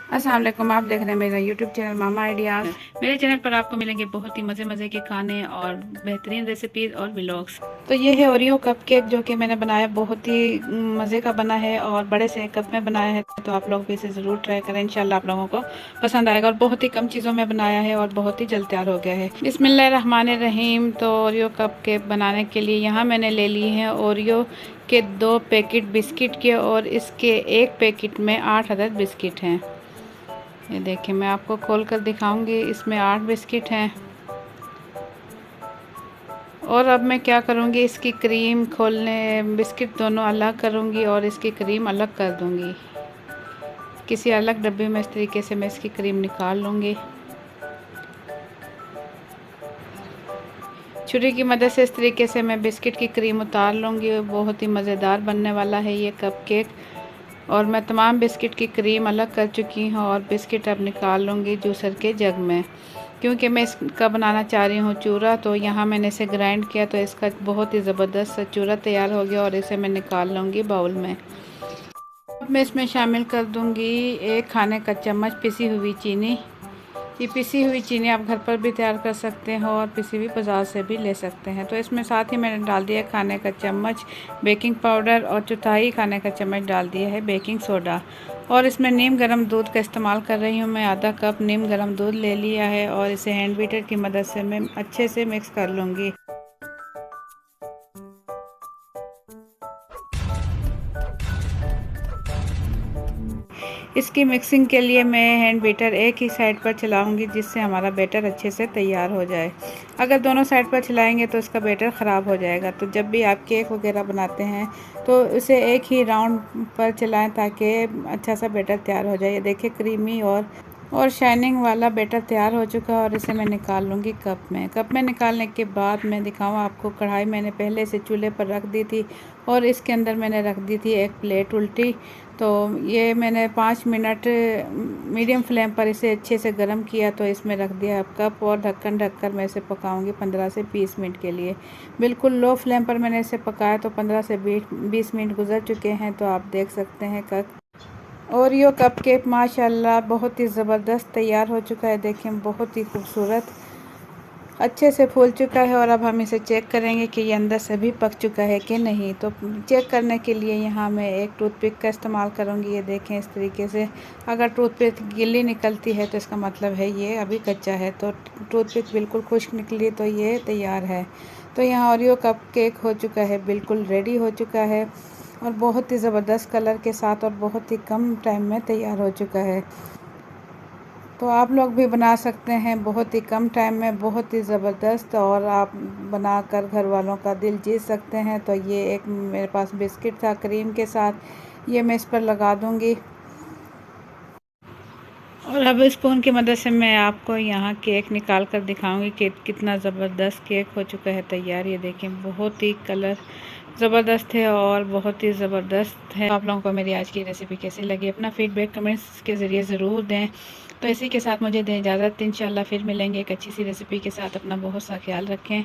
अस्सलाम वालेकुम, आप देख रहे हैं मेरा यूट्यूब चैनल मामा आइडियाज़। मेरे चैनल पर आपको मिलेंगे बहुत ही मज़े मज़े के खाने और बेहतरीन रेसिपीज़ और व्लॉग्स। तो ये है ओरियो कप केक जो कि मैंने बनाया, बहुत ही मज़े का बना है और बड़े से कप में बनाया है। तो आप लोग भी इसे ज़रूर ट्राई करें, इंशाल्लाह आप लोगों को पसंद आएगा। और बहुत ही कम चीज़ों में बनाया है और बहुत ही जल्द तैयार हो गया है। बिस्मिल्लाहिर्रहमानिर्रहीम। तो ओरियो कप केक बनाने के लिए यहाँ मैंने ले लिए हैं ओरियो के 2 पैकेट बिस्किट के, और इसके 1 पैकेट में 8 अदद बिस्किट हैं। ये देखिए, मैं आपको खोल कर दिखाऊंगी। इसमें 8 बिस्किट हैं। और अब मैं क्या करूंगी, इसकी क्रीम खोलने बिस्किट दोनों अलग करूंगी और इसकी क्रीम अलग कर दूंगी। किसी अलग डब्बे में इस तरीके से मैं इसकी क्रीम निकाल लूँगी। छुरी की मदद से इस तरीके से मैं बिस्किट की क्रीम उतार लूँगी। बहुत ही मज़ेदार बनने वाला है ये कप केक। और मैं तमाम बिस्किट की क्रीम अलग कर चुकी हूँ और बिस्किट अब निकाल लूँगी जूसर के जग में, क्योंकि मैं इसका बनाना चाह रही हूँ चूरा। तो यहाँ मैंने इसे ग्राइंड किया तो इसका बहुत ही ज़बरदस्त चूरा तैयार हो गया और इसे मैं निकाल लूँगी बाउल में। अब मैं इसमें शामिल कर दूँगी 1 खाने का चम्मच पिसी हुई चीनी। ये पिसी हुई चीनी आप घर पर भी तैयार कर सकते हो और पिसी हुई बाज़ार से भी ले सकते हैं। तो इसमें साथ ही मैंने डाल दिया खाने का चम्मच बेकिंग पाउडर और चौथाई खाने का चम्मच डाल दिया है बेकिंग सोडा। और इसमें नीम गर्म दूध का इस्तेमाल कर रही हूँ मैं। आधा कप नीम गर्म दूध ले लिया है और इसे हैंड बीटर की मदद से मैं अच्छे से मिक्स कर लूँगी। इसकी मिक्सिंग के लिए मैं हैंड बीटर एक ही साइड पर चलाऊंगी, जिससे हमारा बैटर अच्छे से तैयार हो जाए। अगर दोनों साइड पर चलाएंगे तो इसका बैटर ख़राब हो जाएगा। तो जब भी आप केक वगैरह बनाते हैं तो उसे एक ही राउंड पर चलाएं ताकि अच्छा सा बैटर तैयार हो जाए। ये देखिए, क्रीमी और शाइनिंग वाला बैटर तैयार हो चुका है और इसे मैं निकाल लूँगी कप में निकालने के बाद मैं दिखाऊँ आपको, कढ़ाई मैंने पहले से चूल्हे पर रख दी थी और इसके अंदर मैंने रख दी थी एक प्लेट उल्टी। तो ये मैंने 5 मिनट मीडियम फ्लेम पर इसे अच्छे से गर्म किया। तो इसमें रख दिया अब कप और ढक्कन ढककर मैं इसे पकाऊंगी 15 से 20 मिनट के लिए। बिल्कुल लो फ्लेम पर मैंने इसे पकाया तो 15 से 20 मिनट गुजर चुके हैं। तो आप देख सकते हैं ओरियो कप केक माशाल्लाह बहुत ही ज़बरदस्त तैयार हो चुका है। देखें, बहुत ही खूबसूरत अच्छे से फूल चुका है। और अब हम इसे चेक करेंगे कि ये अंदर से भी पक चुका है कि नहीं। तो चेक करने के लिए यहाँ मैं एक टूथपिक का इस्तेमाल करूँगी। ये देखें, इस तरीके से अगर टूथपिक गीली निकलती है तो इसका मतलब है ये अभी कच्चा है। तो टूथपिक बिल्कुल खुश्क निकली तो ये तैयार है। तो यहाँ ओरियो कप केक हो चुका है, बिल्कुल रेडी हो चुका है और बहुत ही ज़बरदस्त कलर के साथ और बहुत ही कम टाइम में तैयार हो चुका है। तो आप लोग भी बना सकते हैं बहुत ही कम टाइम में, बहुत ही ज़बरदस्त, और आप बनाकर घर वालों का दिल जीत सकते हैं। तो ये एक मेरे पास बिस्किट था क्रीम के साथ, ये मैं इस पर लगा दूंगी। और अब स्पून की मदद से मैं आपको यहाँ केक निकाल कर दिखाऊंगी कि कितना ज़बरदस्त केक हो चुका है तैयार। ये देखें, बहुत ही कलर ज़बरदस्त है और बहुत ही ज़बरदस्त है। आप लोगों को मेरी आज की रेसिपी कैसी लगी, अपना फीडबैक कमेंट्स के ज़रिए ज़रूर दें। तो इसी के साथ मुझे दें इजाज़त। इंशाल्लाह फिर मिलेंगे एक अच्छी सी रेसिपी के साथ। अपना बहुत सा ख्याल रखें।